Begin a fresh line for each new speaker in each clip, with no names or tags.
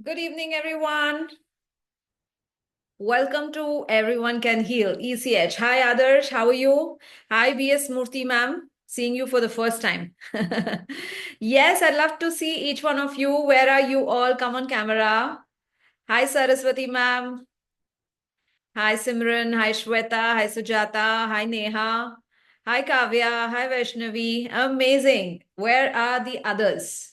Good evening, everyone. Welcome to Everyone Can Heal, ECH. Hi, Adarsh. How are you? Hi, BS Murthy, ma'am. Seeing you for the first time. Yes, I'd love to see each one of you. Where are you all? Come on camera. Hi, Saraswati, ma'am. Hi, Simran. Hi, Shweta. Hi, Sujata. Hi, Neha. Hi, Kavya. Hi, Vaishnavi. Amazing. Where are the others?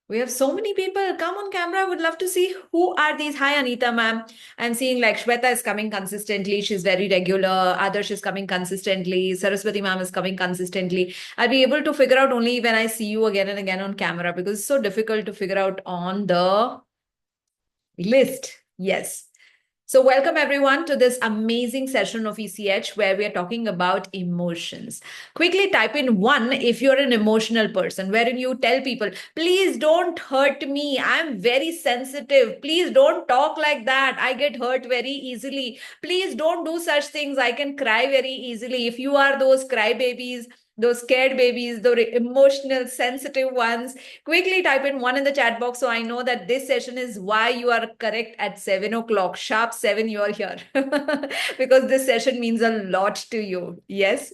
We have so many people. Come on camera. I would love to see who are these. Hi, Anita, ma'am. I'm seeing like Shweta is coming consistently. She's very regular. Adarsh is coming consistently. Saraswati, ma'am, is coming consistently. I'll be able to figure out only when I see you again and again on camera because it's so difficult to figure out on the list. Yes. So, welcome everyone to this amazing session of ECH where we are talking about emotions. Quickly type in one if you're an emotional person, wherein you tell people, please don't hurt me. I'm very sensitive. Please don't talk like that. I get hurt very easily. Please don't do such things. I can cry very easily. If you are those crybabies, those scared babies, the emotional, sensitive ones, quickly type in one in the chat box so I know that this session is why you are correct at 7 o'clock. Sharp 7, you are here. Because this session means a lot to you. Yes.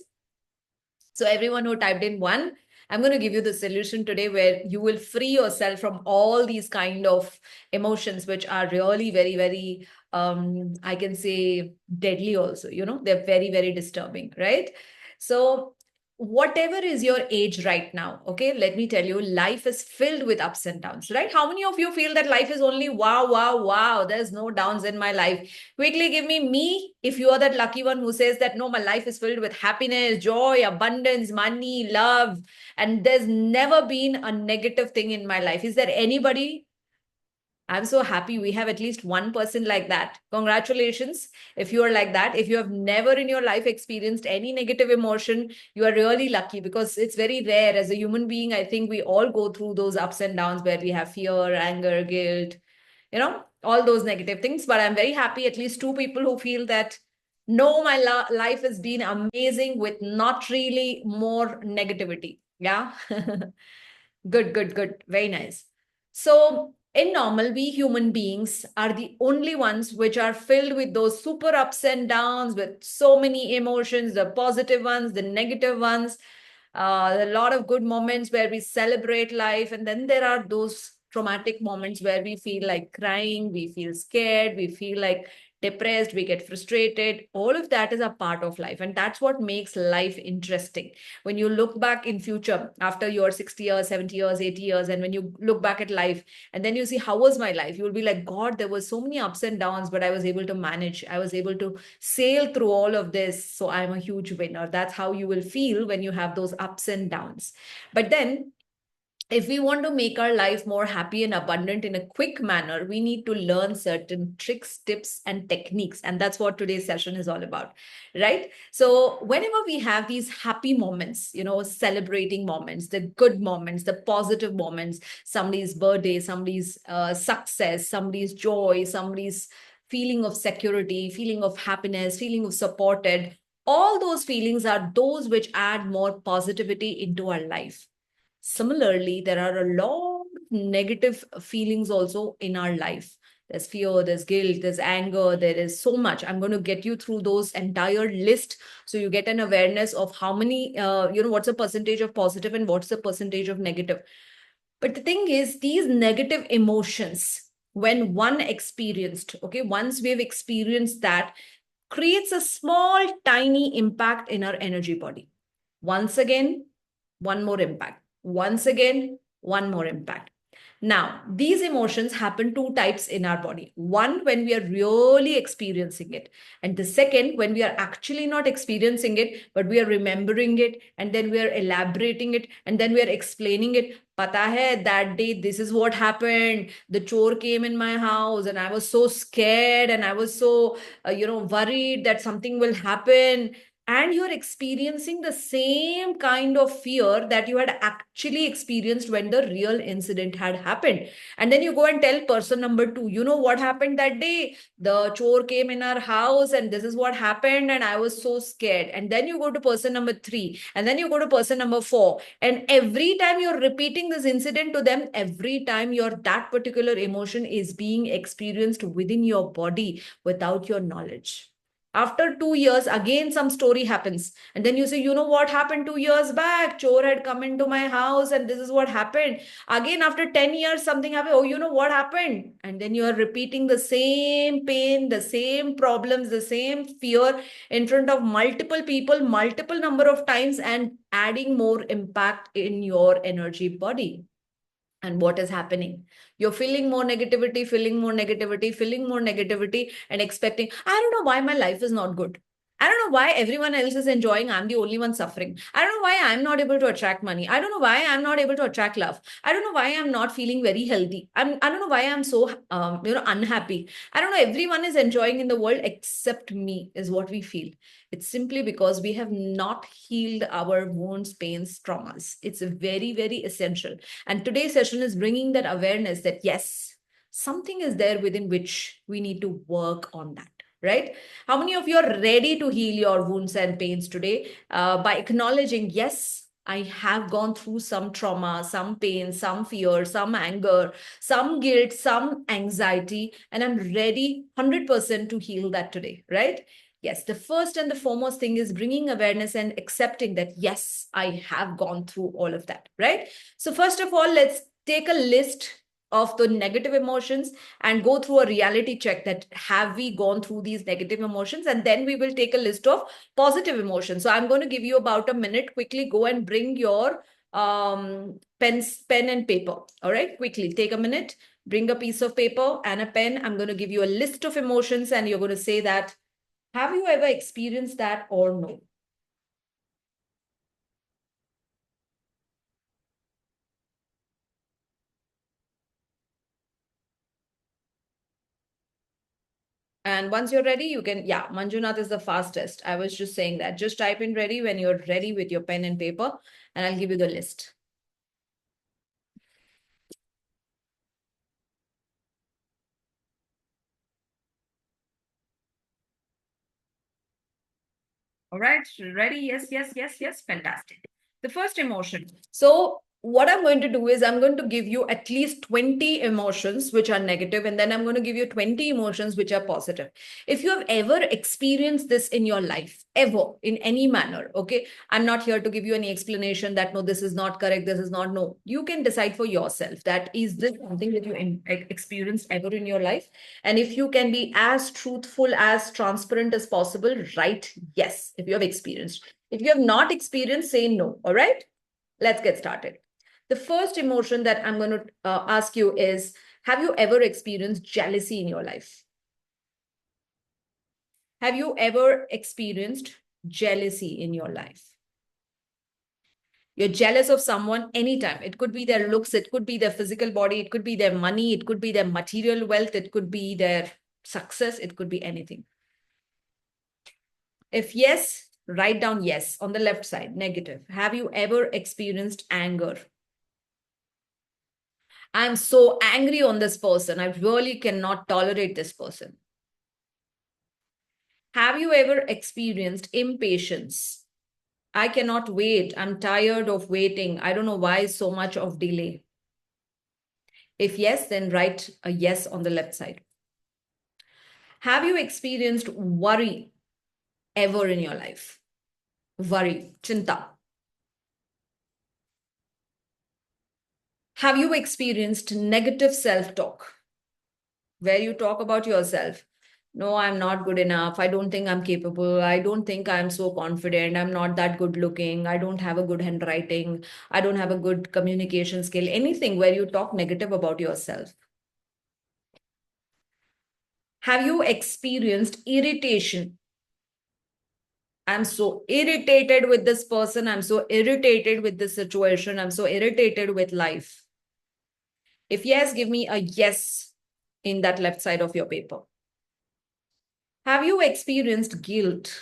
So, everyone who typed in one, I'm going to give you the solution today where you will free yourself from all these kind of emotions, which are really very, very, I can say, deadly also. They're very, very disturbing, right? So, whatever is your age right now, okay, let me tell you, life is filled with ups and downs, right? How many of you feel that life is only wow, wow, wow? There's no downs in my life. Quickly give me if you are that lucky one who says that no, my life is filled with happiness, joy, abundance, money, love, and there's never been a negative thing in my life. Is there anybody? I'm so happy we have at least one person like that. Congratulations. If you are like that, if you have never in your life experienced any negative emotion, you are really lucky because it's very rare. As a human being, I think we all go through those ups and downs where we have fear, anger, guilt, all those negative things. But I'm very happy, at least two people who feel that no, my life has been amazing with not really more negativity. Yeah. Good, good, good. Very nice. So, in normal, we human beings are the only ones which are filled with those super ups and downs, with so many emotions, the positive ones, the negative ones, a lot of good moments where we celebrate life. And then there are those traumatic moments where we feel like crying, we feel scared, we feel like depressed, we get frustrated. All of that is a part of life. And that's what makes life interesting. When you look back in future, after your 60 years, 70 years, 80 years, and when you look back at life, and then you see, how was my life? You will be like, God, there were so many ups and downs, but I was able to manage. I was able to sail through all of this. So I'm a huge winner. That's how you will feel when you have those ups and downs. But then if we want to make our life more happy and abundant in a quick manner, we need to learn certain tricks, tips, and techniques. And that's what today's session is all about, right? So, whenever we have these happy moments, celebrating moments, the good moments, the positive moments, somebody's birthday, somebody's success, somebody's joy, somebody's feeling of security, feeling of happiness, feeling of supported, all those feelings are those which add more positivity into our life. Similarly, there are a lot of negative feelings also in our life. There's fear, there's guilt, there's anger, there is so much. I'm going to get you through those entire list so you get an awareness of how many, what's the percentage of positive and what's the percentage of negative. But the thing is, these negative emotions, when one experienced, okay, once we've experienced that, creates a small, tiny impact in our energy body. Once again, one more impact. Once again, one more impact. Now, these emotions happen two types in our body. One, when we are really experiencing it. And the second, when we are actually not experiencing it, but we are remembering it and then we are elaborating it and then we are explaining it. Pata hai, that day, this is what happened. The chore came in my house and I was so scared and I was so, worried that something will happen. and you're experiencing the same kind of fear that you had actually experienced when the real incident had happened. And then you go and tell person number two, you know what happened that day? The chore came in our house and this is what happened and I was so scared. And then you go to person number three, and then you go to person number four, and every time you're repeating this incident to them, every time your that particular emotion is being experienced within your body without your knowledge. After 2 years, again some story happens. And then you say, you know what happened 2 years back? Chore had come into my house and this is what happened. Again, after 10 years, something happened. Oh, you know what happened? And then you are repeating the same pain, the same problems, the same fear in front of multiple people, multiple number of times, and adding more impact in your energy body. And what is happening? You're feeling more negativity, feeling more negativity, feeling more negativity, and expecting, I don't know why my life is not good. I don't know why everyone else is enjoying. I'm the only one suffering. I don't know why I'm not able to attract money. I don't know why I'm not able to attract love. I don't know why I'm not feeling very healthy. I don't know why I'm so, unhappy. I don't know. Everyone is enjoying in the world except me, is what we feel. It's simply because we have not healed our wounds, pains, traumas. It's very, very essential. And today's session is bringing that awareness that yes, something is there within which we need to work on that, right? How many of you are ready to heal your wounds and pains today by acknowledging, yes, I have gone through some trauma, some pain, some fear, some anger, some guilt, some anxiety, and I'm ready 100% to heal that today, right? Yes, the first and the foremost thing is bringing awareness and accepting that, yes, I have gone through all of that, right? So, first of all, let's take a list of the negative emotions and go through a reality check that have we gone through these negative emotions, and then we will take a list of positive emotions. So I'm going to give you about a minute. Quickly go and bring your pen and paper. All right, quickly take a minute, bring a piece of paper and a pen. I'm going to give you a list of emotions and you're going to say that have you ever experienced that or no? And once you're ready, you can, yeah, Manjunath is the fastest. I was just saying that. Just type in ready when you're ready with your pen and paper, and I'll give you the list. All right, ready? Yes, yes, yes, yes. Fantastic. The first emotion. So, what I'm going to do is I'm going to give you at least 20 emotions which are negative, and then I'm going to give you 20 emotions which are positive. If you have ever experienced this in your life, ever, in any manner, okay, I'm not here to give you any explanation that no, this is not correct, this is not, no. You can decide for yourself that is this something that you experienced ever in your life? And if you can be as truthful, as transparent as possible, write yes, if you have experienced. If you have not experienced, say no. All right, let's get started. The first emotion that I'm going to ask you is, have you ever experienced jealousy in your life? Have you ever experienced jealousy in your life? You're jealous of someone anytime. It could be their looks, it could be their physical body, it could be their money, it could be their material wealth, it could be their success, it could be anything. If yes, write down yes on the left side, negative. Have you ever experienced anger? I'm so angry on this person. I really cannot tolerate this person. Have you ever experienced impatience? I cannot wait. I'm tired of waiting. I don't know why so much of delay. If yes, then write a yes on the left side. Have you experienced worry ever in your life? Worry, chinta. Have you experienced negative self-talk where you talk about yourself? No, I'm not good enough. I don't think I'm capable. I don't think I'm so confident. I'm not that good looking. I don't have a good handwriting. I don't have a good communication skill. Anything where you talk negative about yourself. Have you experienced irritation? I'm so irritated with this person. I'm so irritated with this situation. I'm so irritated with life. If yes, give me a yes in that left side of your paper. Have you experienced guilt?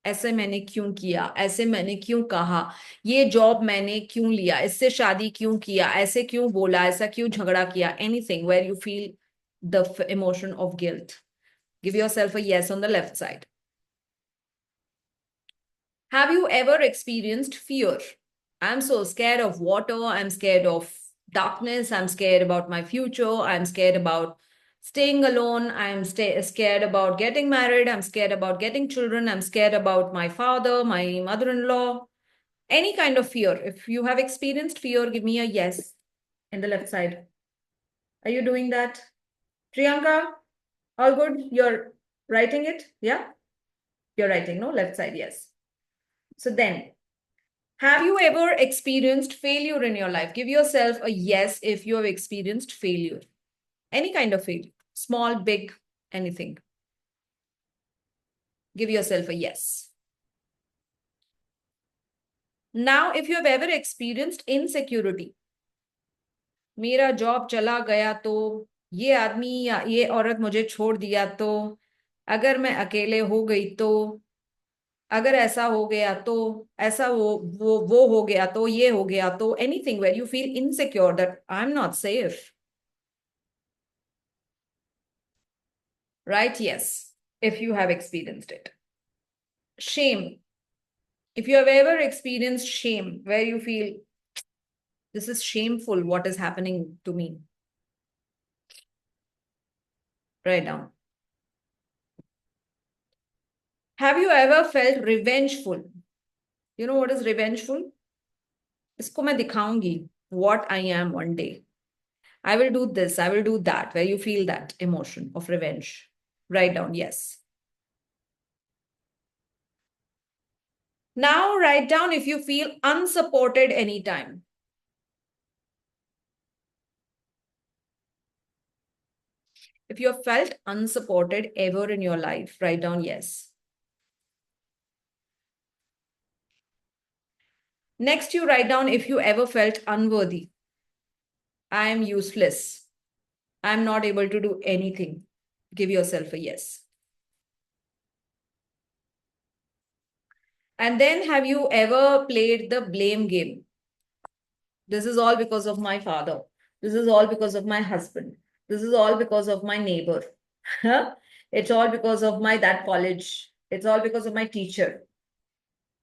ऐसे मैंने क्यों किया, ऐसे मैंने क्यों कहा, ये job मैंने क्यों लिया, इससे शादी क्यों किया, ऐसे क्यों बोला, ऐसा क्यों झगड़ा किया, anything where you feel the emotion of guilt. Give yourself a yes on the left side. Have you ever experienced fear? I'm so scared of water. I'm scared of darkness. I'm scared about my future. I'm scared about staying alone. Scared about getting married. I'm scared about getting children. I'm scared about my father, my mother in law. Any kind of fear. If you have experienced fear, give me a yes in the left side. Are you doing that? Priyanka, all good? You're writing it? Yeah? You're writing, no? Left side, yes. So then, have you ever experienced failure in your life? Give yourself a yes if you have experienced failure. Any kind of failure, small, big, anything. Give yourself a yes. Now, if you have ever experienced insecurity, मेरा job चला गया तो, ये आदमी या ये औरत मुझे छोड़ दिया तो, अगर मैं अकेले हो गई तो, अगर ऐसा हो गया तो, ऐसा वो हो गया तो, ये हो गया तो, anything where you feel insecure that I am not safe. Right? Yes, if you have experienced it. Shame. If you have ever experienced shame, where you feel this is shameful, what is happening to me? Write down. Have you ever felt revengeful? You know what is revengeful? इसको मैं दिखाऊंगी. What I am one day. I will do this, I will do that, where you feel that emotion of revenge. Write down, yes. Now write down if you feel unsupported anytime. If you have felt unsupported ever in your life, write down yes. Next, you write down if you ever felt unworthy. I am useless. I am not able to do anything. Give yourself a yes. And then, have you ever played the blame game? This is all because of my father. This is all because of my husband. This is all because of my neighbor. It's all because of my that college. It's all because of my teacher.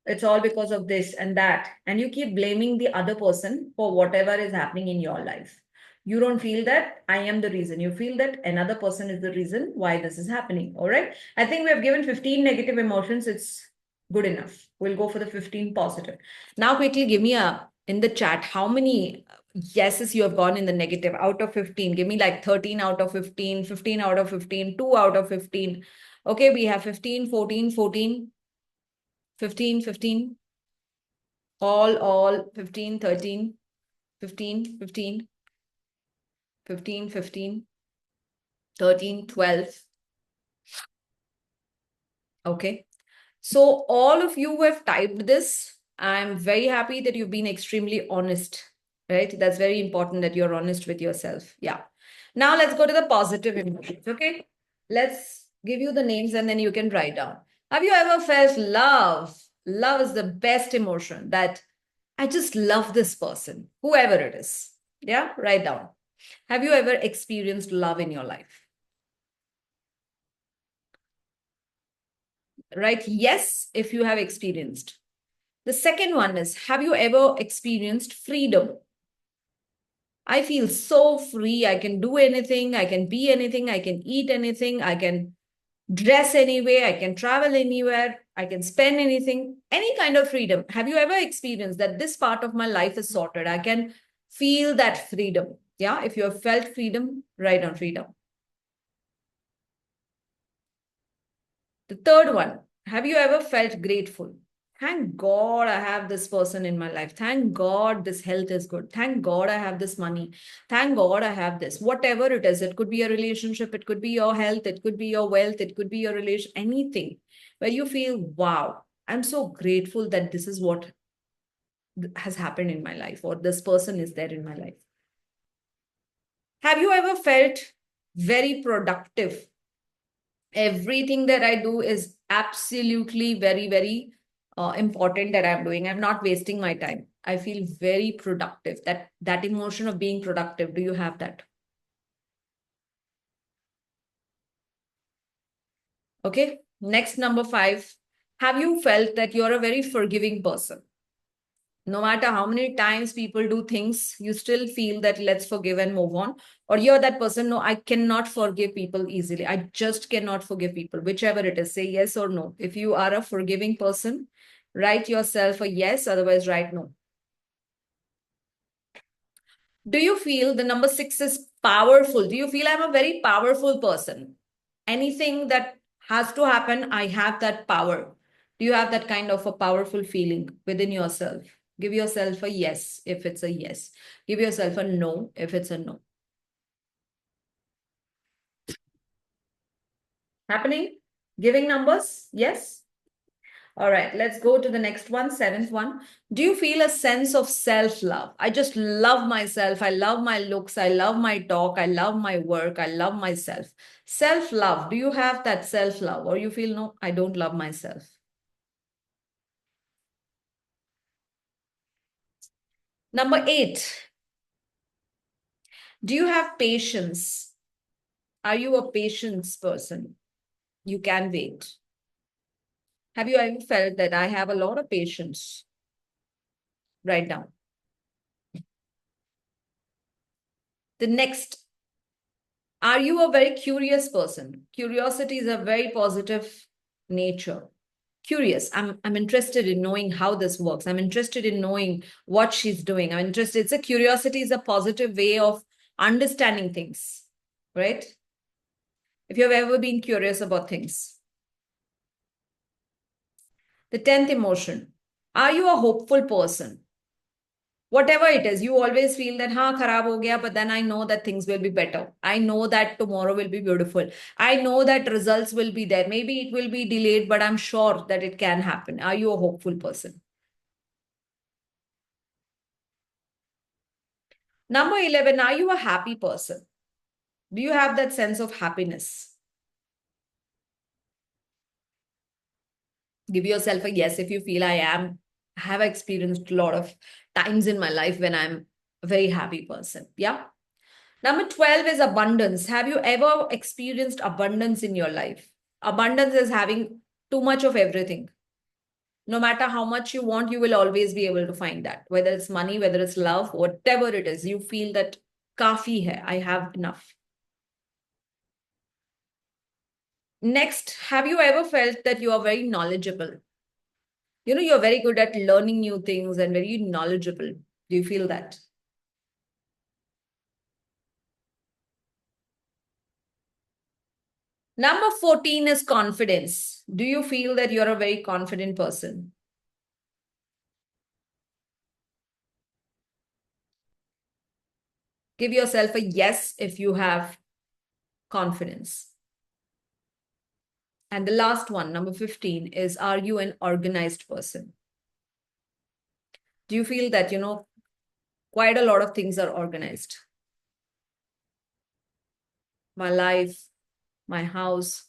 It's all because of this and that. And you keep blaming the other person for whatever is happening in your life. You don't feel that I am the reason. You feel that another person is the reason why this is happening. All right. I think we have given 15 negative emotions. It's good enough. We'll go for the 15 positive. Now, quickly give me a in the chat how many yeses you have gone in the negative out of 15. Give me like 13 out of 15, 15 out of 15, 2 out of 15. Okay, we have 15, 14, 14. 15, 15, all 15, 13, 15, 15, 15, 15, 13, 12. Okay. So all of you who have typed this, I'm very happy that you've been extremely honest, right? That's very important that you're honest with yourself. Yeah. Now let's go to the positive emotions. Okay. Let's give you the names and then you can write down. Have you ever felt love? Love is the best emotion that I just love this person, whoever it is. Yeah, write down. Have you ever experienced love in your life? Write yes if you have experienced. The second one is, have you ever experienced freedom? I feel so free. I can do anything. I can be anything. I can eat anything. I can dress anyway. I can travel anywhere. I can spend anything, any kind of freedom. Have you ever experienced that this part of my life is sorted? I can feel that freedom. Yeah. If you have felt freedom, write down freedom. The third one, have you ever felt grateful? Thank God I have this person in my life. Thank God this health is good. Thank God I have this money. Thank God I have this. Whatever it is, it could be a relationship, it could be your health, it could be your wealth, it could be your relation, anything where you feel, wow, I'm so grateful that this is what has happened in my life or this person is there in my life. Have you ever felt very productive? Everything that I do is absolutely very, very important that I'm doing. I'm not wasting my time. I feel very productive. That emotion of being productive, do you have that? Okay. Next, number 5. Have you felt that you're a very forgiving person? No matter how many times people do things, you still feel that let's forgive and move on. Or you're that person, no, I cannot forgive people easily. I just cannot forgive people, whichever it is. Say yes or no. If you are a forgiving person, write yourself a yes, otherwise, write no. Do you feel the number 6 is powerful? Do you feel I'm a very powerful person? Anything that has to happen, I have that power. Do you have that kind of a powerful feeling within yourself? Give yourself a yes if it's a yes. Give yourself a no if it's a no. Happening? Giving numbers? Yes. All right, let's go to the next one, 7th one. Do you feel a sense of self-love? I just love myself. I love my looks. I love my talk. I love my work. I love myself. Self-love. Do you have that self-love? Or you feel, no, I don't love myself? Number 8. Do you have patience? Are you a patience person? You can wait. Have you ever felt that I have a lot of patience right now? The next, are you a very curious person? Curiosity is a very positive nature. Curious. I'm interested in knowing how this works. I'm interested in knowing what she's doing. I'm interested. It's a curiosity is a positive way of understanding things, right? If you've ever been curious about things. The 10th emotion. Are you a hopeful person? Whatever it is, you always feel that ha kharab ho gaya, but then I know that things will be better. I know that tomorrow will be beautiful. I know that results will be there. Maybe it will be delayed, but I'm sure that it can happen. Are you a hopeful person? Number 11, are you a happy person? Do you have that sense of happiness? Give yourself a yes if you feel I am. I have experienced a lot of times in my life when I'm a very happy person. Yeah. Number 12 is abundance. Have you ever experienced abundance in your life? Abundance is having too much of everything. No matter how much you want, you will always be able to find that. Whether it's money, whether it's love, whatever it is, you feel that kafi hai, I have enough. Next, have you ever felt that you are very knowledgeable? You know, you're very good at learning new things and very knowledgeable. Do you feel that? Number 14 is confidence. Do you feel that you're a very confident person? Give yourself a yes if you have confidence. And the last one, number 15, is are you an organized person? Do you feel that, quite a lot of things are organized? My life, my house,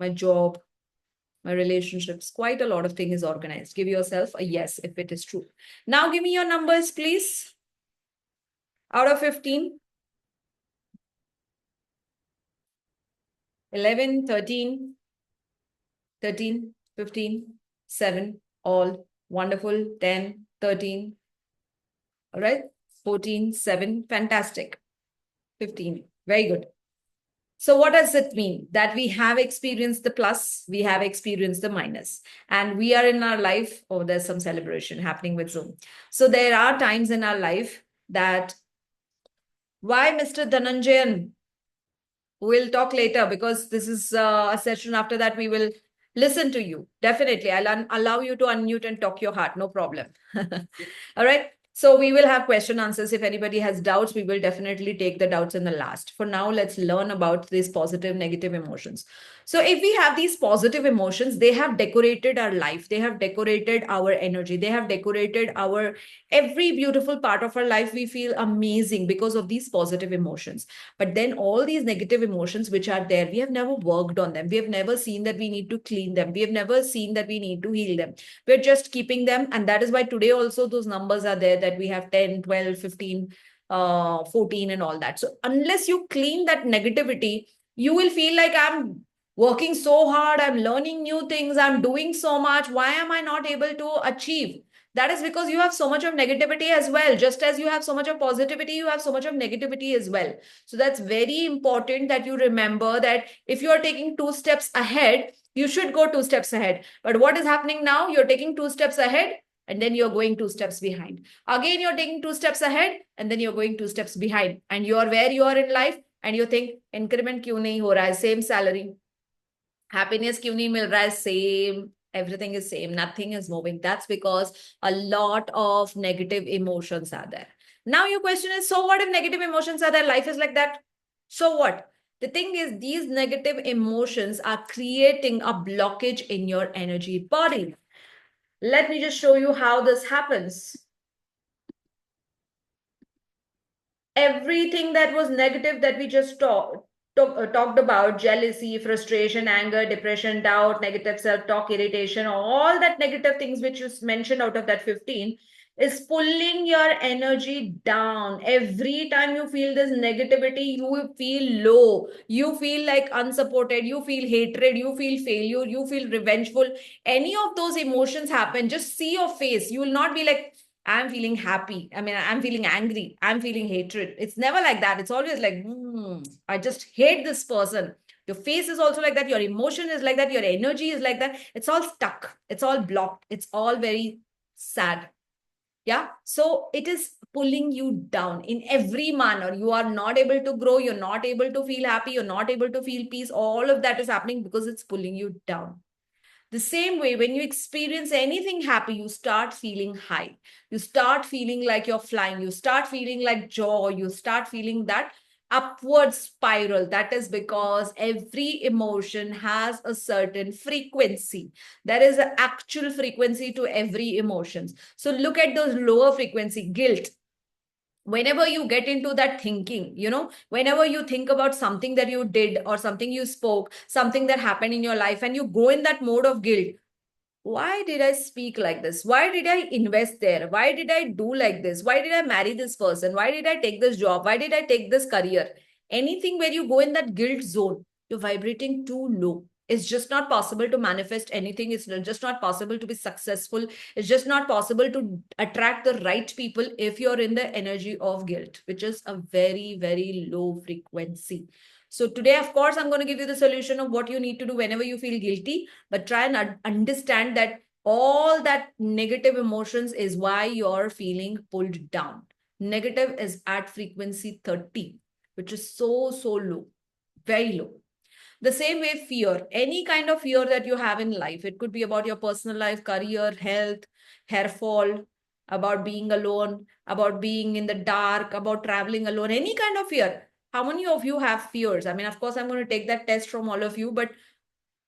my job, my relationships, quite a lot of things is organized. Give yourself a yes if it is true. Now give me your numbers, please. Out of 15, 11, 13, 13, 15, 7, all wonderful, 10, 13, all right, 14, 7, fantastic, 15, very good. So what does it mean? That we have experienced the plus, we have experienced the minus, and we are in our life, oh, there's some celebration happening with Zoom. So there are times in our life that, why Mr. Dhananjayan? We'll talk later because this is a session. After that, we will listen to you. Definitely. I'll allow you to unmute and talk your heart. No problem. All right. So we will have question answers. If anybody has doubts, we will definitely take the doubts in the last. For now, let's learn about these positive, negative emotions. So if we have these positive emotions, they have decorated our life, they have decorated our energy, they have decorated our every beautiful part of our life. We feel amazing because of these positive emotions. But then all these negative emotions which are there, we have never worked on them. We have never seen that we need to clean them. We have never seen that we need to heal them. We're just keeping them. And that is why today also those numbers are there, that we have 10, 12, 15, 14 and all that. So unless you clean that negativity, you will feel like I'm working so hard, I'm learning new things, I'm doing so much. Why am I not able to achieve? That is because you have so much of negativity as well. Just as you have so much of positivity, you have so much of negativity as well. So that's very important that you remember that if you are taking 2 steps ahead, you should go 2 steps ahead. But what is happening now? You're taking 2 steps ahead and then you're going 2 steps behind. Again, you're taking 2 steps ahead and then you're going 2 steps behind. And you are where you are in life and you think, increment क्यों नहीं हो रहा है? Same salary. Happiness क्यों नहीं मिल रहा है? Same. Everything is same. Nothing is moving. That's because a lot of negative emotions are there. Now your question is, so what if negative emotions are there? Life is like that. So what? The thing is, these negative emotions are creating a blockage in your energy body. Let me just show you how this happens. Everything that was negative that we just talked about, jealousy, frustration, anger, depression, doubt, negative self-talk, irritation, all that negative things which you mentioned out of that 15 is pulling your energy down. Every time you feel this negativity, you will feel low. You feel like unsupported. You feel hatred. You feel failure. You feel revengeful. Any of those emotions happen, just see your face. You will not be like, I'm feeling happy. I mean, I'm feeling angry. I'm feeling hatred. It's never like that. It's always like, I just hate this person. Your face is also like that. Your emotion is like that. Your energy is like that. It's all stuck. It's all blocked. It's all very sad. Yeah. So it is pulling you down in every manner. You are not able to grow. You're not able to feel happy. You're not able to feel peace. All of that is happening because it's pulling you down. The same way, when you experience anything happy, you start feeling high. You start feeling like you're flying. You start feeling like joy. You start feeling that upward spiral. That is because every emotion has a certain frequency. There is an actual frequency to every emotions. So look at those lower frequency, guilt. Whenever you get into that thinking, whenever you think about something that you did or something you spoke, something that happened in your life, and you go in that mode of guilt, why did I speak like this? Why did I invest there? Why did I do like this? Why did I marry this person? Why did I take this job? Why did I take this career? Anything where you go in that guilt zone, you're vibrating too low. It's just not possible to manifest anything. It's just not possible to be successful. It's just not possible to attract the right people if you're in the energy of guilt, which is a very, very low frequency. So today, of course, I'm going to give you the solution of what you need to do whenever you feel guilty, but try and understand that all that negative emotions is why you're feeling pulled down. Negative is at frequency 30, which is so, so low, very low. The same way, fear, any kind of fear that you have in life, it could be about your personal life, career, health, hair fall, about being alone, about being in the dark, about traveling alone, any kind of fear. How many of you have fears? I mean, of course, I'm going to take that test from all of you, but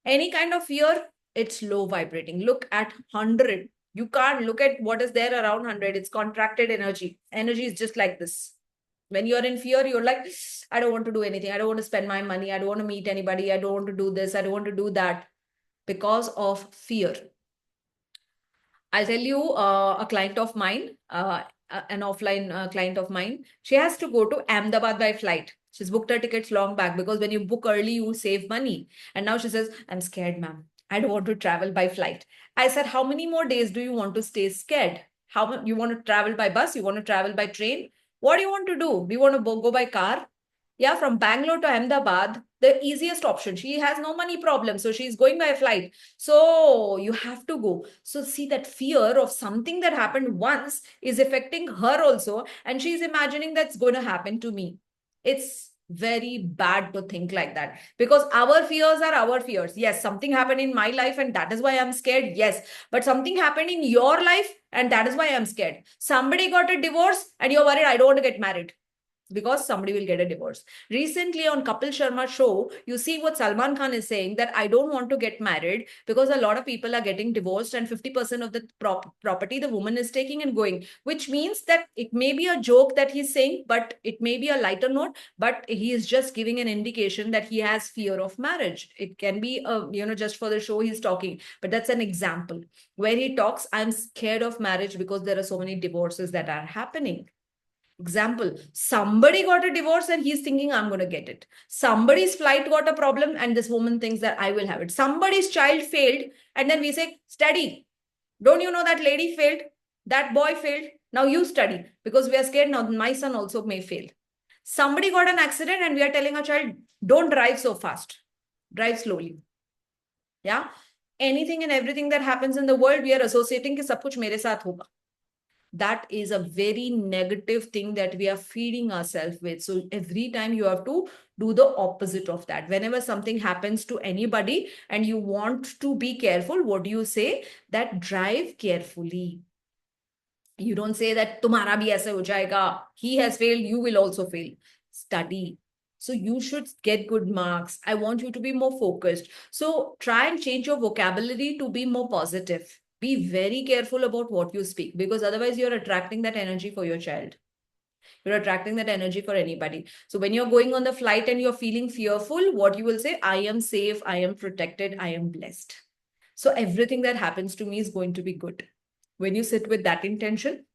any kind of fear, it's low vibrating. Look at 100. You can't look at what is there around 100. It's contracted energy. Energy is just like this. When you're in fear, you're like, I don't want to do anything. I don't want to spend my money. I don't want to meet anybody. I don't want to do this. I don't want to do that because of fear. I'll tell you a client of mine, an offline client of mine. She has to go to Ahmedabad by flight. She's booked her tickets long back because when you book early, you save money. And now she says, I'm scared, ma'am. I don't want to travel by flight. I said, how many more days do you want to stay scared? How you want to travel by bus? You want to travel by train? What do you want to do? Do you want to go by car? Yeah, from Bangalore to Ahmedabad, the easiest option. She has no money problem. So she's going by a flight. So you have to go. So see, that fear of something that happened once is affecting her also. And she's imagining that's going to happen to me. It's very bad to think like that because our fears are our fears. Yes, something happened in my life and that is why I'm scared. Yes, but something happened in your life and that is why I'm scared. Somebody got a divorce and you're worried, I don't want to get married. because somebody will get a divorce. Recently on Kapil Sharma's show, you see what Salman Khan is saying, that I don't want to get married because a lot of people are getting divorced and 50% of the property the woman is taking and going, which means that it may be a joke that he's saying, but it may be a lighter note, but he is just giving an indication that he has fear of marriage. It can be just for the show he's talking, but that's an example where he talks, I'm scared of marriage because there are so many divorces that are happening. Example, somebody got a divorce and he's thinking, I'm going to get it. Somebody's flight got a problem and this woman thinks that I will have it. Somebody's child failed and then we say, study. Don't you know that lady failed? That boy failed. Now you study because we are scared now my son also may fail. Somebody got an accident and we are telling our child, don't drive so fast. Drive slowly. Yeah. Anything and everything that happens in the world, we are associating कि सब कुछ मेरे साथ होगा. That is a very negative thing that we are feeding ourselves with. So every time you have to do the opposite of that. Whenever something happens to anybody and you want to be careful, what do you say? That drive carefully. You don't say that tumhara bhi aise ho jayega. He has failed, you will also fail. Study. So you should get good marks. I want you to be more focused. So try and change your vocabulary to be more positive. Be very careful about what you speak, because otherwise you're attracting that energy for your child. You're attracting that energy for anybody. So when you're going on the flight and you're feeling fearful, what you will say, I am safe, I am protected, I am blessed. So everything that happens to me is going to be good. When you sit with that intention,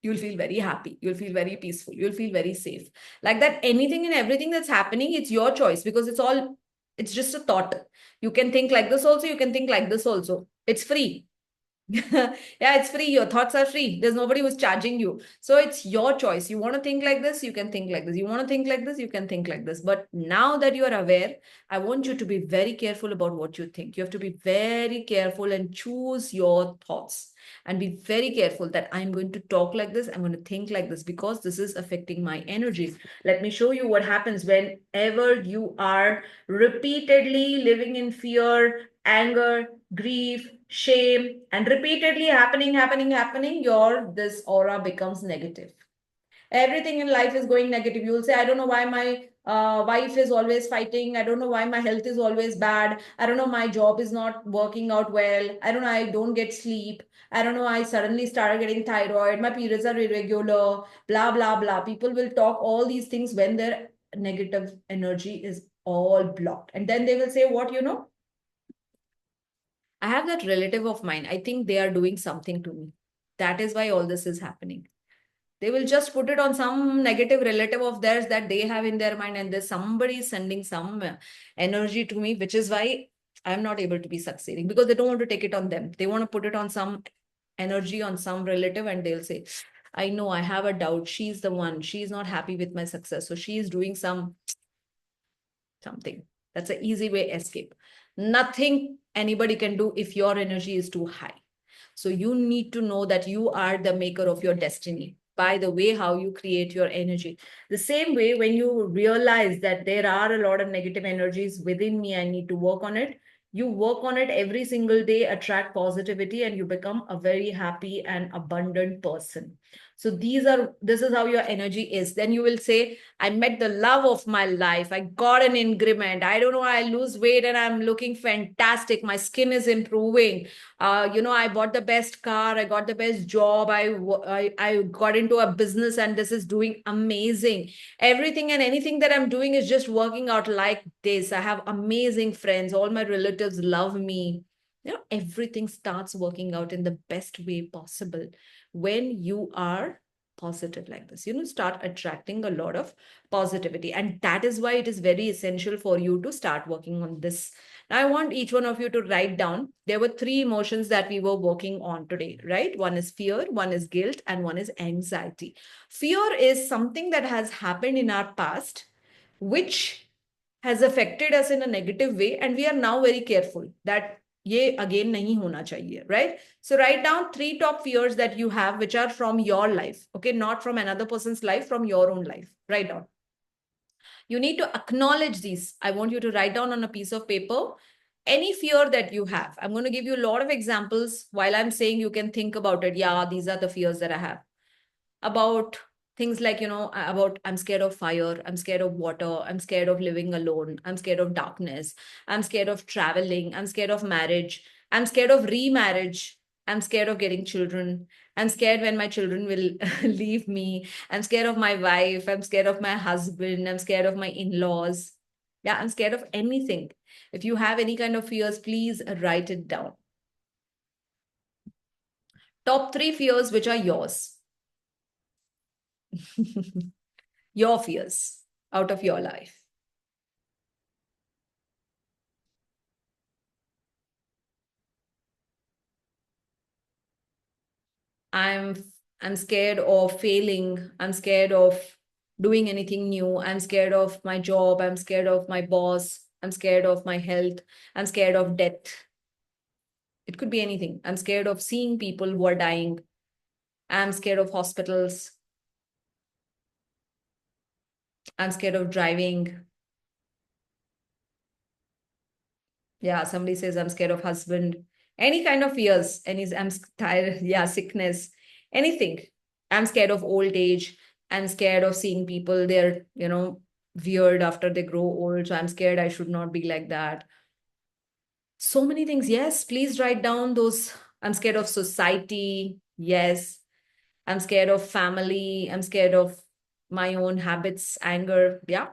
you'll feel very happy. You'll feel very peaceful. You'll feel very safe. Like that, anything and everything that's happening, it's your choice, because it's just a thought. You can think like this also. You can think like this also. It's free. Yeah, it's free. Your thoughts are free. There's nobody who's charging you. So it's your choice. You want to think like this, you can think like this. You want to think like this, you can think like this. But now that you are aware, I want you to be very careful about what you think. You have to be very careful and choose your thoughts and be very careful that I'm going to talk like this, I'm going to think like this, because this is affecting my energy. Let me show you what happens whenever you are repeatedly living in fear, anger, grief, shame, and repeatedly happening, this aura becomes negative. Everything in life is going negative. You will say, I don't know why my wife is always fighting. I don't know why my health is always bad. I don't know, my job is not working out well. I don't know, I don't get sleep. I don't know, I suddenly started getting thyroid. My periods are irregular, blah, blah, blah. People will talk all these things when their negative energy is all blocked. And then they will say, I have that relative of mine. I think they are doing something to me. That is why all this is happening. They will just put it on some negative relative of theirs that they have in their mind, and there's somebody sending some energy to me, which is why I'm not able to be succeeding, because they don't want to take it on them. They want to put it on some energy on some relative, and they'll say, I know, I have a doubt. She's the one. She's not happy with my success. So she's doing something. That's an easy way escape. Nothing anybody can do if your energy is too high. So you need to know that you are the maker of your destiny by the way how you create your energy. The same way, when you realize that there are a lot of negative energies within me, I need to work on it. You work on it every single day, attract positivity, and you become a very happy and abundant person. So this is how your energy is. Then you will say, I met the love of my life. I got an increment. I don't know, I lose weight and I'm looking fantastic. My skin is improving. I bought the best car. I got the best job. I got into a business and this is doing amazing. Everything and anything that I'm doing is just working out like this. I have amazing friends. All my relatives love me. Everything starts working out in the best way possible when you are positive like this. Start attracting a lot of positivity. And that is why it is very essential for you to start working on this. Now, I want each one of you to write down. There were 3 emotions that we were working on today, right? One is fear, one is guilt, and one is anxiety. Fear is something that has happened in our past, which has affected us in a negative way. And we are now very careful that ये again नहीं होना चाहिए, right? So write down 3 top fears that you have, which are from your life, okay? Not from another person's life, from your own life. Write down. You need to acknowledge these. I want you to write down on a piece of paper any fear that you have. I'm going to give you a lot of examples while I'm saying you can think about it. Yeah, these are the fears that I have. About Things like, about I'm scared of fire, I'm scared of water, I'm scared of living alone, I'm scared of darkness, I'm scared of traveling, I'm scared of marriage, I'm scared of remarriage, I'm scared of getting children, I'm scared when my children will leave me, I'm scared of my wife, I'm scared of my husband, I'm scared of my in-laws. Yeah, I'm scared of anything. If you have any kind of fears, please write it down. Top three fears which are yours. Your fears out of your life. I'm I'm scared of failing. I'm scared of doing anything new. I'm scared of my job. I'm scared of my boss. I'm scared of my health. I'm scared of death. It could be anything. I'm scared of seeing people who are dying. I'm scared of hospitals. I'm scared of driving. Yeah, somebody says I'm scared of husband. Any kind of fears. I'm tired. Yeah, sickness. Anything. I'm scared of old age. I'm scared of seeing people. They're, weird after they grow old. So I'm scared I should not be like that. So many things. Yes, please write down those. I'm scared of society. Yes. I'm scared of family. I'm scared of my own habits, anger. Yeah.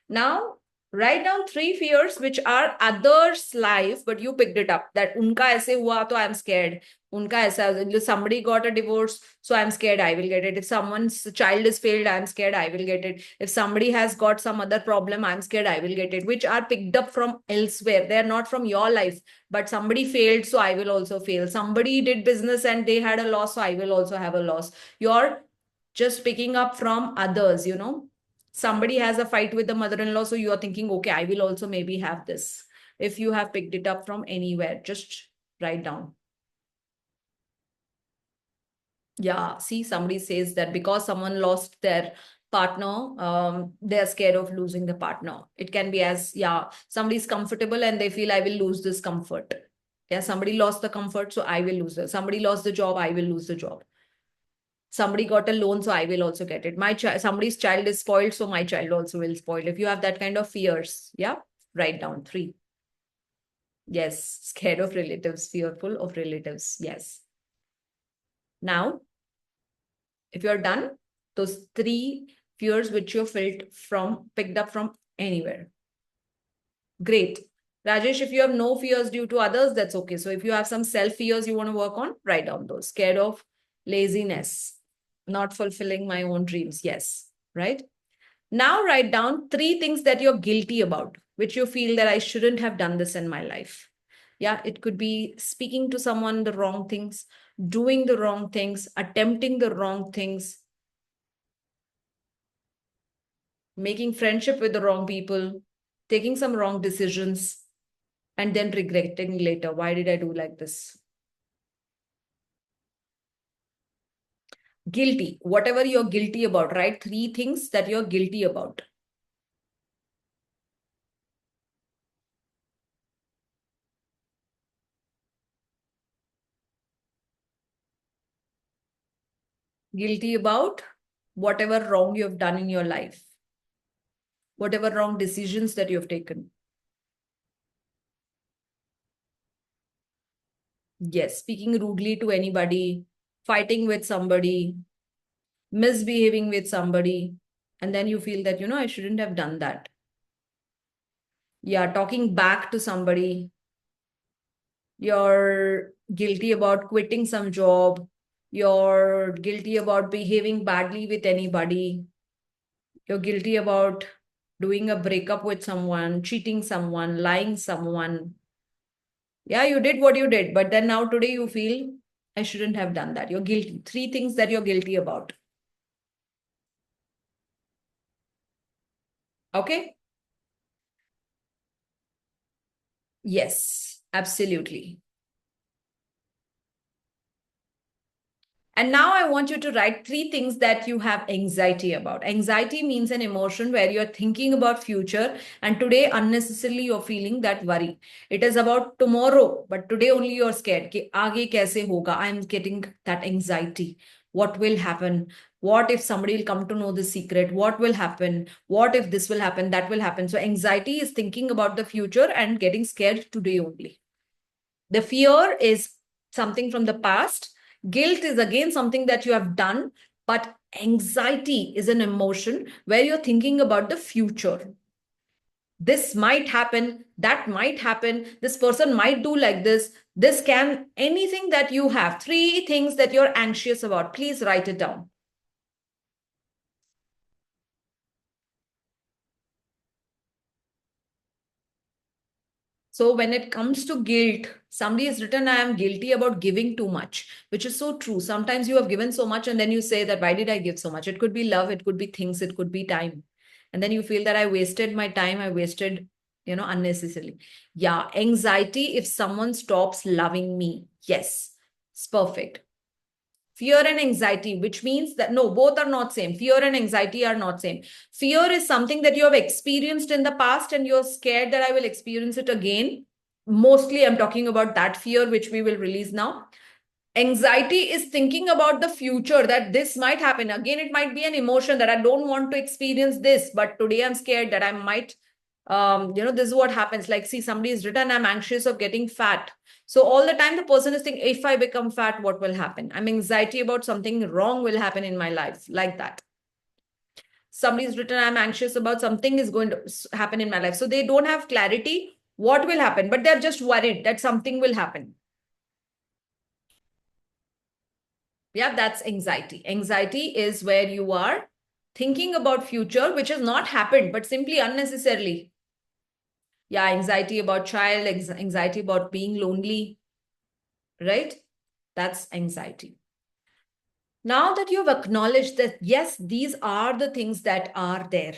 Now, write down three fears which are others' life, but you picked it up. That unka aise hua, to I'm scared. Unka aisa, somebody got a divorce, so I'm scared I will get it. If someone's child is failed, I'm scared I will get it. If somebody has got some other problem, I'm scared I will get it, which are picked up from elsewhere. They're not from your life, but somebody failed, so I will also fail. Somebody did business and they had a loss, so I will also have a loss. You're just picking up from others. Somebody has a fight with the mother-in-law, so you are thinking, okay, I will also maybe have this. If you have picked it up from anywhere, just write down. Yeah, see, somebody says that because someone lost their partner, they're scared of losing the partner. It can be as, yeah, somebody's comfortable and they feel I will lose this comfort. Yeah, somebody lost the comfort, so I will lose it. Somebody lost the job, I will lose the job. Somebody got a loan, so I will also get it. My child, somebody's child is spoiled, so my child also will spoil. If you have that kind of fears, yeah, write down three. Yes, scared of relatives, fearful of relatives. Yes. Now, if you're done, those three fears which you felt from, picked up from anywhere. Great. Rajesh, if you have no fears due to others, that's okay. So if you have some self fears you want to work on, write down those. Scared of laziness, not fulfilling my own dreams. Yes. Right. Now write down three things that you're guilty about, which you feel that I shouldn't have done this in my life. Yeah, it could be speaking to someone the wrong things, doing the wrong things, attempting the wrong things, making friendship with the wrong people, taking some wrong decisions, and then regretting later. Why did I do like this? Guilty. Whatever you're guilty about, right? Three things that you're guilty about. Guilty about whatever wrong you have done in your life, whatever wrong decisions that you have taken. Yes, speaking rudely to anybody, fighting with somebody, misbehaving with somebody, and then you feel that, I shouldn't have done that. Yeah, talking back to somebody. You're guilty about quitting some job. You're guilty about behaving badly with anybody. You're guilty about doing a breakup with someone, cheating someone, lying someone. Yeah, you did what you did, but then now today you feel I shouldn't have done that. You're guilty. Three things that you're guilty about. Okay? Yes, absolutely. And now I want you to write three things that you have anxiety about. Anxiety means an emotion where you're thinking about future and today unnecessarily you're feeling that worry. It is about tomorrow, but today only you're scared. कि आगे कैसे होगा? I'm getting that anxiety. What will happen? What if somebody will come to know the secret? What will happen? What if this will happen? That will happen. So anxiety is thinking about the future and getting scared today only. The fear is something from the past. Guilt is again something that you have done. But anxiety is an emotion where you're thinking about the future. This might happen, that might happen, this person might do like this can, anything that you have, three things that you're anxious about, please write it down. So when it comes to guilt, somebody has written, I am guilty about giving too much, which is so true. Sometimes you have given so much and then you say that, why did I give so much? It could be love, it could be things, it could be time. And then you feel that I wasted my time, I wasted, unnecessarily. Yeah, anxiety if someone stops loving me. Yes, it's perfect. Fear and anxiety, which means that no, both are not same. Fear and anxiety are not same. Fear is something that you have experienced in the past and you're scared that I will experience it again. Mostly I'm talking about that fear, which we will release now. Anxiety is thinking about the future, that this might happen again. It might be an emotion that I don't want to experience this, but today I'm scared that I might, this is what happens. Like, see, somebody is written, I'm anxious of getting fat. So all the time the person is thinking, if I become fat, what will happen? I'm anxiety about something wrong will happen in my life, like that. Somebody's written, I'm anxious about something is going to happen in my life. So they don't have clarity what will happen, but they're just worried that something will happen. Yeah, that's anxiety. Anxiety is where you are thinking about future, which has not happened, but simply unnecessarily. Yeah, anxiety about child, anxiety about being lonely, right? That's anxiety. Now that you've acknowledged that, yes, these are the things that are there,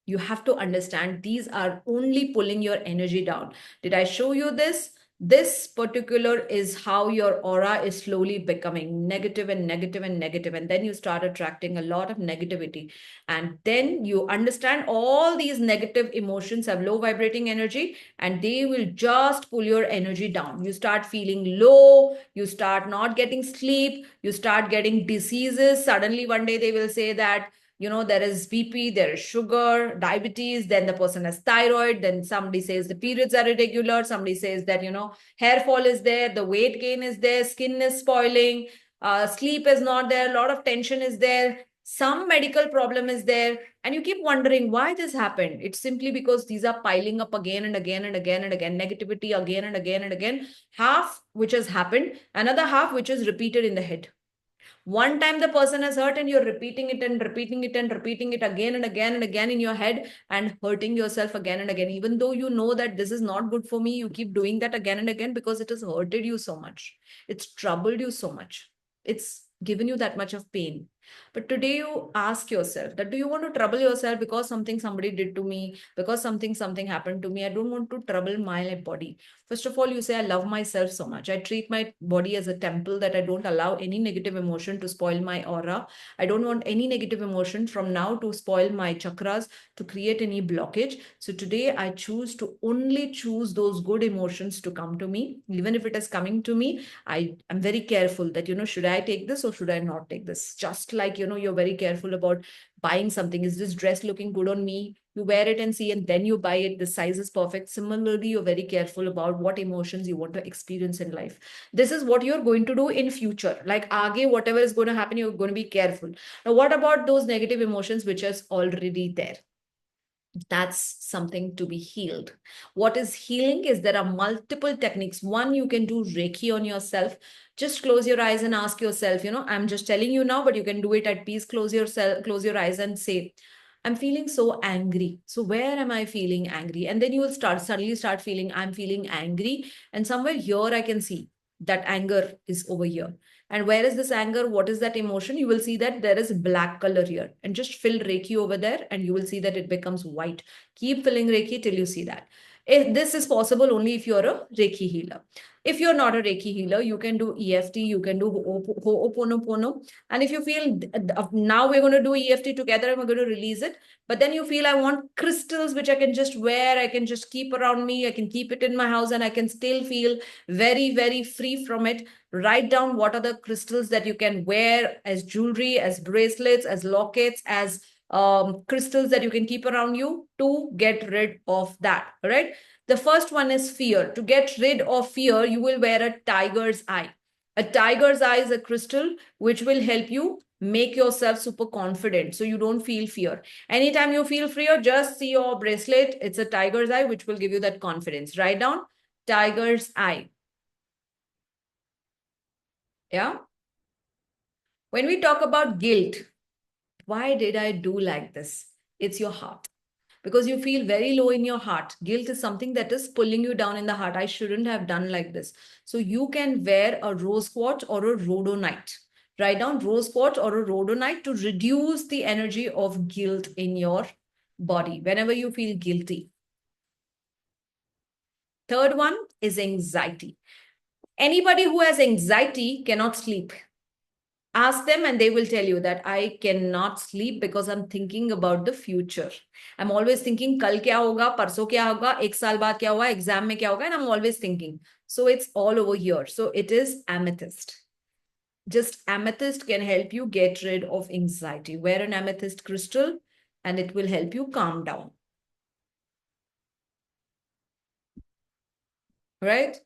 you have to understand these are only pulling your energy down. Did I show you this? This particular is how your aura is slowly becoming negative and negative and negative. And then you start attracting a lot of negativity. And then you understand all these negative emotions have low vibrating energy and they will just pull your energy down. You start feeling low, you start not getting sleep, you start getting diseases. Suddenly one day they will say that, there is BP, there is sugar, diabetes, then the person has thyroid, then somebody says the periods are irregular, somebody says that, hair fall is there, the weight gain is there, skin is spoiling, sleep is not there, a lot of tension is there, some medical problem is there, and you keep wondering why this happened. It's simply because these are piling up again and again and again and again, negativity again and again and again, half which has happened, another half which is repeated in the head. One time the person has hurt and you're repeating it and repeating it and repeating it again and again and again in your head and hurting yourself again and again. Even though you know that this is not good for me, you keep doing that again and again because it has hurted you so much. It's troubled you so much. It's given you that much of pain. But today you ask yourself that, do you want to trouble yourself because somebody did to me, because something happened to me? I don't want to trouble my body. First of all, you say, I love myself so much. I treat my body as a temple, that I don't allow any negative emotion to spoil my aura. I don't want any negative emotion from now to spoil my chakras, to create any blockage. So today I choose to only choose those good emotions to come to me. Even if it is coming to me, I am very careful that, should I take this or should I not take this? Just like, you're very careful about buying something. Is this dress looking good on me? You wear it and see, and then you buy it. The size is perfect. Similarly, you're very careful about what emotions you want to experience in life. This is what you're going to do in future. Like, aage, whatever is going to happen, you're going to be careful. Now, what about those negative emotions which is already there? That's something to be healed. What is healing is there are multiple techniques. One, you can do Reiki on yourself. Just close your eyes and ask yourself, I'm just telling you now, but you can do it at peace. Close your eyes and say, I'm feeling so angry. So where am I feeling angry? And then you will suddenly start feeling, I'm feeling angry. And somewhere here I can see that anger is over here. And where is this anger? What is that emotion? You will see that there is black color here. And just fill Reiki over there and you will see that it becomes white. Keep filling Reiki till you see that. This is possible only if you're a Reiki healer. If you're not a Reiki healer, you can do EFT, you can do Ho'oponopono. And if you feel now we're going to do EFT together and we're going to release it, but then you feel I want crystals which I can just wear, I can just keep around me, I can keep it in my house and I can still feel very, very free from it. Write down what are the crystals that you can wear as jewelry, as bracelets, as lockets, as crystals that you can keep around you to get rid of that, right? The first one is fear. To get rid of fear, you will wear a tiger's eye. A tiger's eye is a crystal which will help you make yourself super confident so you don't feel fear. Anytime you feel fear, just see your bracelet. It's a tiger's eye which will give you that confidence. Write down tiger's eye. Yeah. When we talk about guilt, why did I do like this? It's your heart. Because you feel very low in your heart. Guilt is something that is pulling you down in the heart. I shouldn't have done like this. So you can wear a rose quartz or a rhodonite. Write down rose quartz or a rhodonite to reduce the energy of guilt in your body whenever you feel guilty. Third one is anxiety. Anybody who has anxiety cannot sleep. Ask them and they will tell you that I cannot sleep because I'm thinking about the future. I'm always thinking, kal kya hoga, parso kya hoga, ek saal baad kya hoga, exam mein kya hoga, and I'm always thinking. So it's all over here. So it is amethyst. Just amethyst can help you get rid of anxiety. Wear an amethyst crystal and it will help you calm down. Right?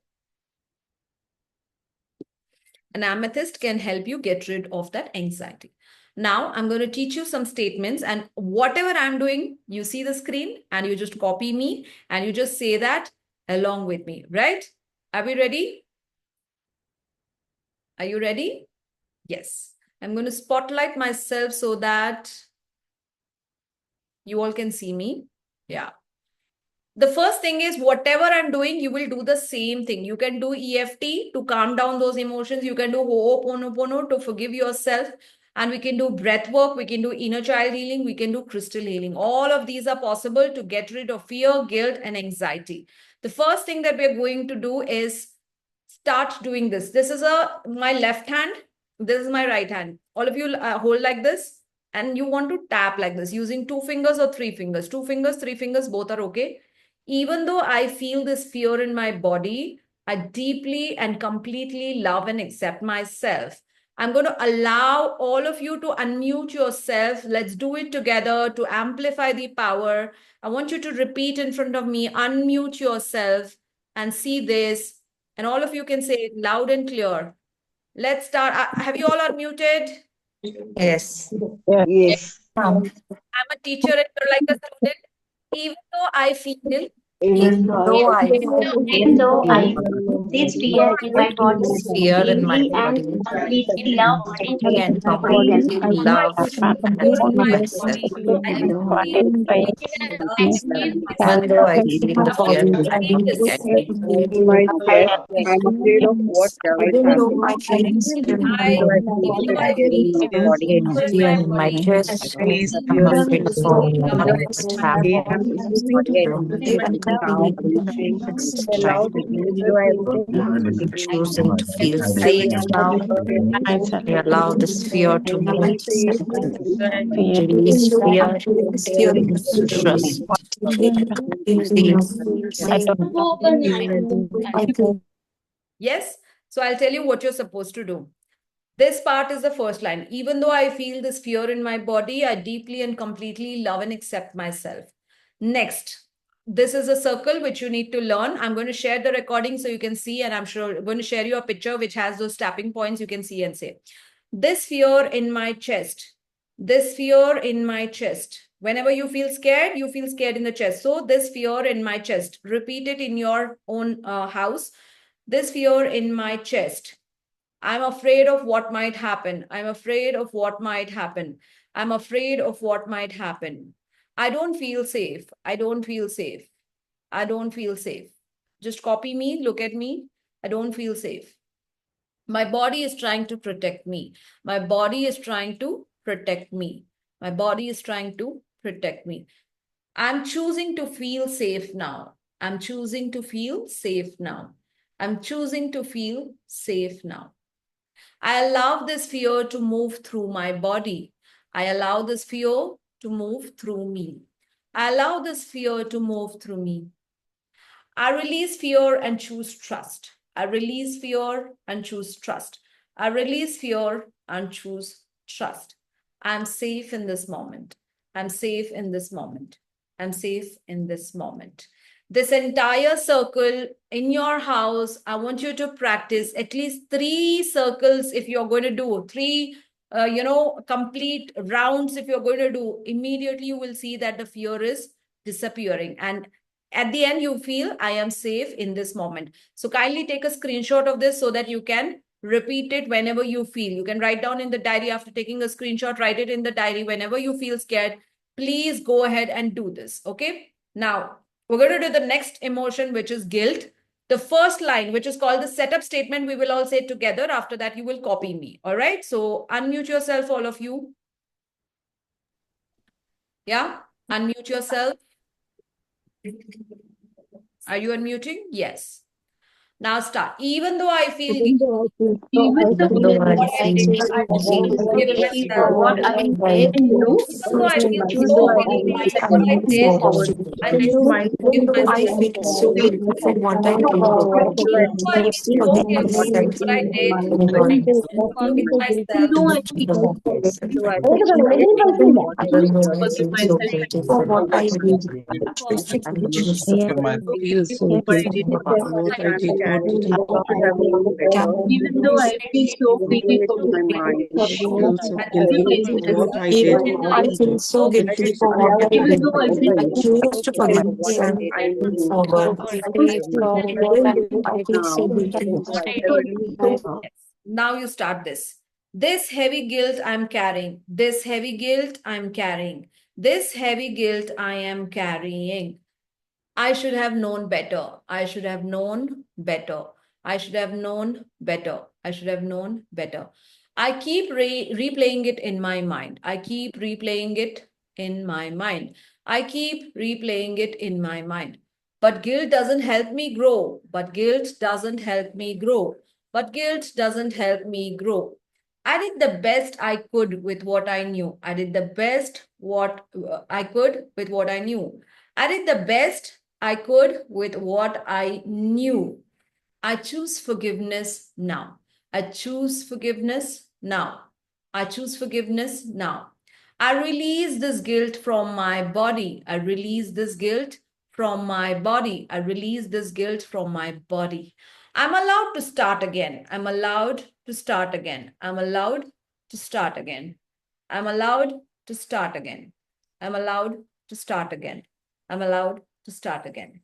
An amethyst can help you get rid of that anxiety. Now, I'm going to teach you some statements and whatever I'm doing, you see the screen and you just copy me and you just say that along with me, right? Are we ready? Are you ready? Yes. I'm going to spotlight myself so that you all can see me. Yeah. The first thing is whatever I'm doing, you will do the same thing. You can do EFT to calm down those emotions. You can do Ho'oponopono to forgive yourself. And we can do breath work. We can do inner child healing. We can do crystal healing. All of these are possible to get rid of fear, guilt, and anxiety. The first thing that we're going to do is start doing this. This is my left hand. This is my right hand. All of you hold like this. And you want to tap like this using 2 fingers or 3 fingers. 2 fingers, 3 fingers, both are okay. Even though I feel this fear in my body, I deeply and completely love and accept myself. I'm going to allow all of you to unmute yourself. Let's do it together to amplify the power. I want you to repeat in front of me, unmute yourself and see this. And all of you can say it loud and clear. Let's start. Have you all unmuted?
Yes.
Yes.
I'm a teacher and you're like a student. Even though I feel
Even though I
Even though I this fear in my body
fear in my
deeply and
body,
completely love
deeply and
myself.
completely love and accept myself, even though I feel the fear in my
In my chest, I'm afraid of what might happen. So I feel the fear in my body.
fear in my chest,
Release
I'm
fear in
afraid
my
for
body.
what might
Again,
happen.
I'm choosing to be
Deep and
calm,
completely
breathing,
trying
even though I
choosing to feel
I
safe
feel
now.
fear.
I allow this fear to
Release fear.
release fear, to trust, feel safe.
Yes. So I'll tell you what you're supposed to do. This part is the first line. Even though I feel this fear in my body, I deeply and completely love and accept myself. Next, this is a circle which you need to learn. I'm going to share the recording so you can see, and I'm sure I'm going to share you a picture which has those tapping points you can see and say, this fear in my chest, this fear in my chest. Whenever you feel scared in the chest. So this fear in my chest, repeat it in your own house. This fear in my chest. I'm afraid of what might happen. I'm afraid of what might happen. I'm afraid of what might happen. I don't feel safe. I don't feel safe. I don't feel safe. Just copy me, look at me. I don't feel safe. My body is trying to protect me. My body is trying to protect me. My body is trying to protect me. I'm choosing to feel safe now. I'm choosing to feel safe now. I'm choosing to feel safe now. I allow this fear to move through my body. I allow this fear to move through me. I allow this fear to move through me. I release fear and choose trust. I release fear and choose trust. I release fear and choose trust. I'm safe in this moment. I'm safe in this moment. I'm safe in this moment. This entire circle in your house, I want you to practice at least 3 circles if you're going to do 3 complete rounds. If you're going to do, immediately you will see that the fear is disappearing, and at the end you feel I am safe in this moment. So kindly take a screenshot of this so that you can repeat it whenever you feel. You can write down in the diary. After taking a screenshot, write it in the diary whenever you feel scared. Please go ahead and do this. Okay, now we're going to do the next emotion, which is guilt. The first line, which is called the setup statement, we will all say together. After that, you will copy me. All right, so unmute yourself, all of you. Yeah, unmute yourself. Are you unmuting? Yes. Now start. Even though I feel
Even though I feel
Even though
what I
I
did,
feel
I choose to give myself.
what I
Even though I feel so guilty for what I did, I choose to give myself.
so guilty for what I did,
Even though I feel so guilty for what I did, I choose to forgive myself.
I feel so guilty for what I did. I choose to forgive myself.
feel so guilty about what I did or didn't
even though I feel so guilty for
my mind. I feel so guilty for what I did.
Even though I feel so guilty for what I did, I choose to forgive myself and forward. Even though I feel so guilty.
Now you start this. This heavy guilt I'm carrying. This heavy guilt I'm carrying. This heavy guilt I am carrying. I should have known better. I should have known better. I should have known better. I should have known better. I keep replaying it in my mind. I keep replaying it in my mind. I keep replaying it in my mind. But guilt doesn't help me grow. But guilt doesn't help me grow. But guilt doesn't help me grow. I did the best I could with what I knew. I did the best what I could with what I knew. I did the best I could with what I knew. I choose forgiveness now. I choose forgiveness now. I choose forgiveness now. I release this guilt from my body. I release this guilt from my body. I release this guilt from my body. I'm allowed to start again. I'm allowed to start again. I'm allowed to start again. I'm allowed to start again. I'm allowed to start again. I'm allowed to start again.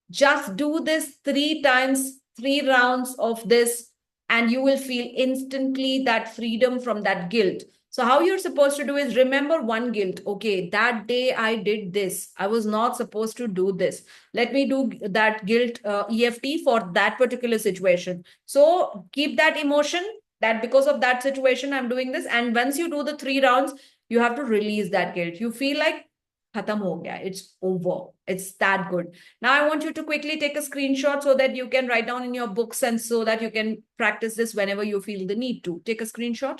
Just do this 3 times, 3 rounds of this, and you will feel instantly that freedom from that guilt. So how you're supposed to do is remember one guilt. Okay, that day I did this. I was not supposed to do this. Let me do that guilt EFT for that particular situation. So keep that emotion that because of that situation, I'm doing this. And once you do the 3 rounds, you have to release that guilt. You feel like khatam ho gaya. It's over. It's that good. Now I want you to quickly take a screenshot so that you can write down in your books and so that you can practice this whenever you feel the need to. Take a screenshot.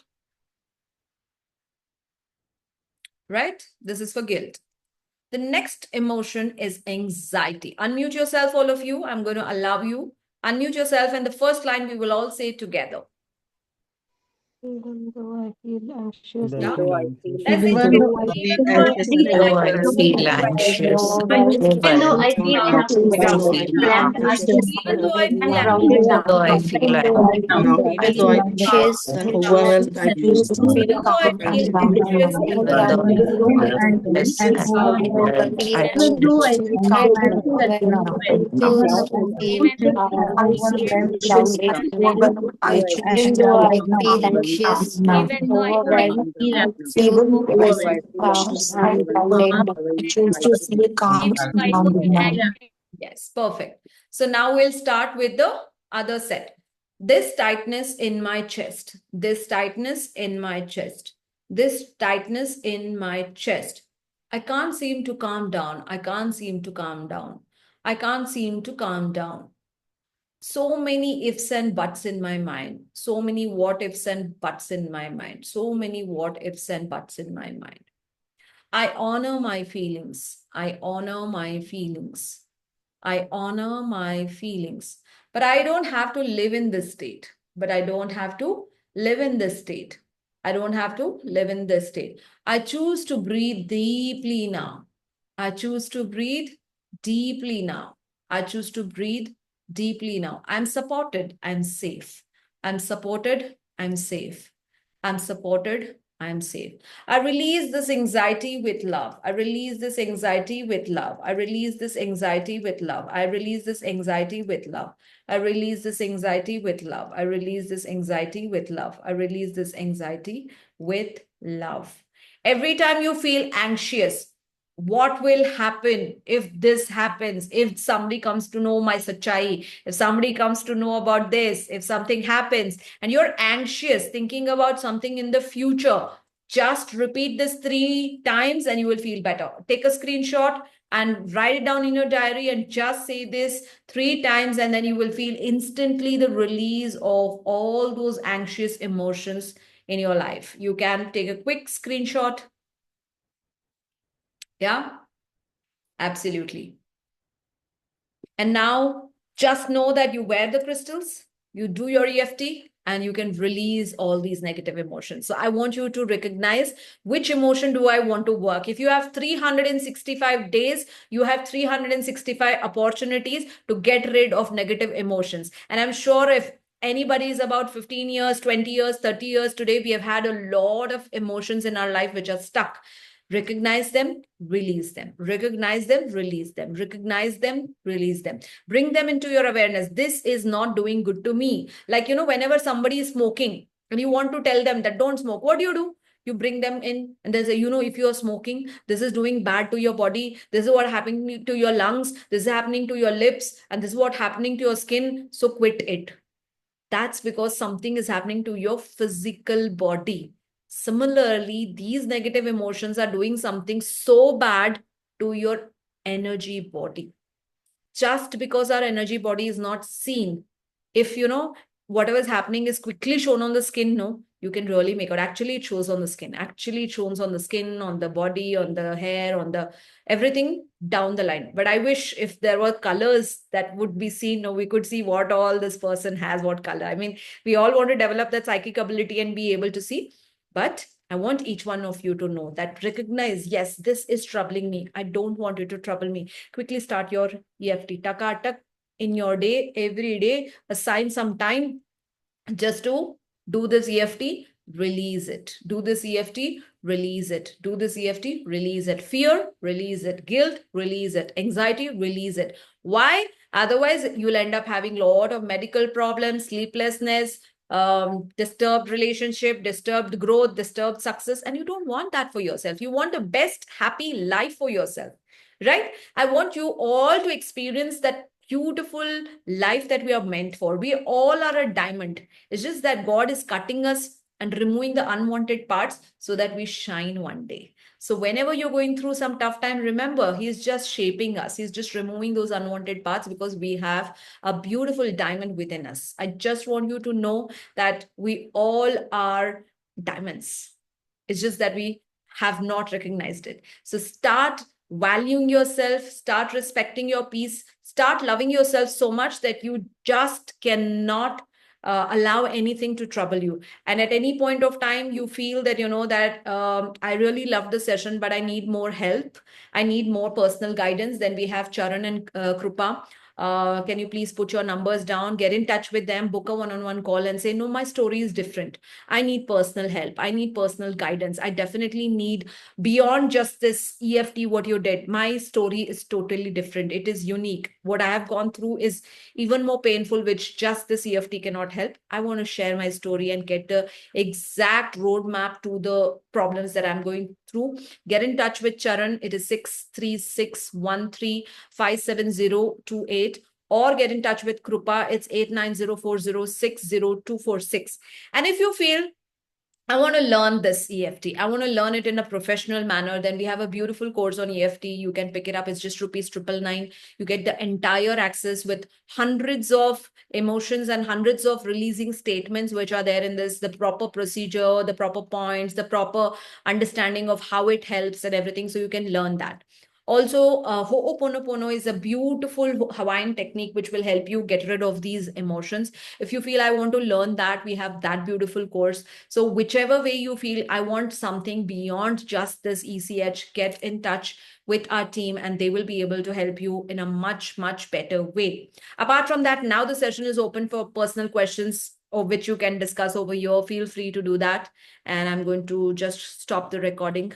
Right? This is for guilt. The next emotion is anxiety. Unmute yourself, all of you. I'm going to allow you. Unmute yourself, and the first line we will all say together.
Even though I feel anxious,
Yeah?
Though I
Let's say
feel
anxious,
even though I feel anxious,
even though I feel
rounded down.
though I feel anxious,
overwhelmed, I
choose to feel
even though I
calm
feel
and
anxious,
Even though I feel anxious,
even though I choose to feel calm and
yes, perfect. So now we'll start with the other set. This tightness in my chest, this tightness in my chest, this tightness in my chest. I can't seem to calm down. I can't seem to calm down. I can't seem to calm down. So many ifs and buts in my mind. So many what ifs and buts in my mind. So many what ifs and buts in my mind. I honor my feelings. I honor my feelings. I honor my feelings. But I don't have to live in this state. But I don't have to live in this state. I don't have to live in this state. I choose to breathe deeply now. I choose to breathe deeply now. I choose to breathe deeply now. I'm supported. I'm safe. I'm supported. I'm safe. I'm supported. I'm safe. I release this anxiety with love. I release this anxiety with love. I release this anxiety with love. I release this anxiety with love. I release this anxiety with love. I release this anxiety with love. I release this anxiety with love. Every time you feel anxious, what will happen if this happens? If somebody comes to know my sachai, if somebody comes to know about this, if something happens and you're anxious thinking about something in the future, just repeat this 3 times and you will feel better. Take a screenshot and write it down in your diary and just say this 3 times, and then you will feel instantly the release of all those anxious emotions in your life. You can take a quick screenshot. Yeah, absolutely. And now just know that you wear the crystals, you do your EFT, and you can release all these negative emotions. So I want you to recognize which emotion do I want to work. If you have 365 days, you have 365 opportunities to get rid of negative emotions. And I'm sure if anybody is about 15 years, 20 years, 30 years, today we have had a lot of emotions in our life which are stuck. Recognize them, release them. Recognize them, release them. Recognize them, release them. Bring them into your awareness. This is not doing good to me. Like, whenever somebody is smoking and you want to tell them that don't smoke, what do? You bring them in and they say, if you're smoking, this is doing bad to your body. This is what happening to your lungs. This is happening to your lips. And this is what happening to your skin. So quit it. That's because something is happening to your physical body. Similarly, these negative emotions are doing something so bad to your energy body. Just because our energy body is not seen, if whatever is happening is quickly shown on the skin, no, you can really make out. Actually, it shows on the skin. Actually, it shows on the skin, on the body, on the hair, on the everything down the line. But I wish if there were colors that would be seen, no, we could see what all this person has, what color. I mean, we all want to develop that psychic ability and be able to see. But I want each one of you to know that recognize, yes, this is troubling me. I don't want it to trouble me. Quickly start your EFT. Taka in your day, every day, assign some time just to do this EFT, release it. Do this EFT, release it. Do this EFT, release it. Fear, release it. Guilt, release it. Anxiety, release it. Why? Otherwise, you'll end up having a lot of medical problems, sleeplessness, disturbed relationship, disturbed growth, disturbed success, and you don't want that for yourself. You want the best happy life for yourself, right? I want you all to experience that beautiful life that we are meant for. We all are a diamond. It's just that God is cutting us and removing the unwanted parts so that we shine one day. So whenever you're going through some tough time, remember, he's just shaping us. He's just removing those unwanted parts because we have a beautiful diamond within us. I just want you to know that we all are diamonds. It's just that we have not recognized it. So start valuing yourself, start respecting your peace, start loving yourself so much that you just cannot allow anything to trouble you. And at any point of time, you feel that, I really love the session, but I need more help. I need more personal guidance. Then we have Charan and Krupa. Can you please put your numbers down, get in touch with them, book a one-on-one call and say, no, my story is different. I need personal help. I need personal guidance. I definitely need beyond just this EFT, what you did. My story is totally different. It is unique. What I have gone through is even more painful, which just this EFT cannot help. I want to share my story and get the exact roadmap to the problems that I'm going through. Get in touch with Charan. It is 636135708. Or get in touch with Krupa. It's 8904060246. And if you feel I want to learn this EFT. I want to learn it in a professional manner. Then we have a beautiful course on EFT. You can pick it up. It's just rupees 999. You get the entire access with hundreds of emotions and hundreds of releasing statements, which are there in this, the proper procedure, the proper points, the proper understanding of how it helps and everything. So you can learn that. Also, Ho'oponopono is a beautiful Hawaiian technique which will help you get rid of these emotions. If you feel I want to learn that, we have that beautiful course. So whichever way you feel, I want something beyond just this ECH, get in touch with our team and they will be able to help you in a much, much better way. Apart from that, now the session is open for personal questions of which you can discuss over here. Feel free to do that. And I'm going to just stop the recording.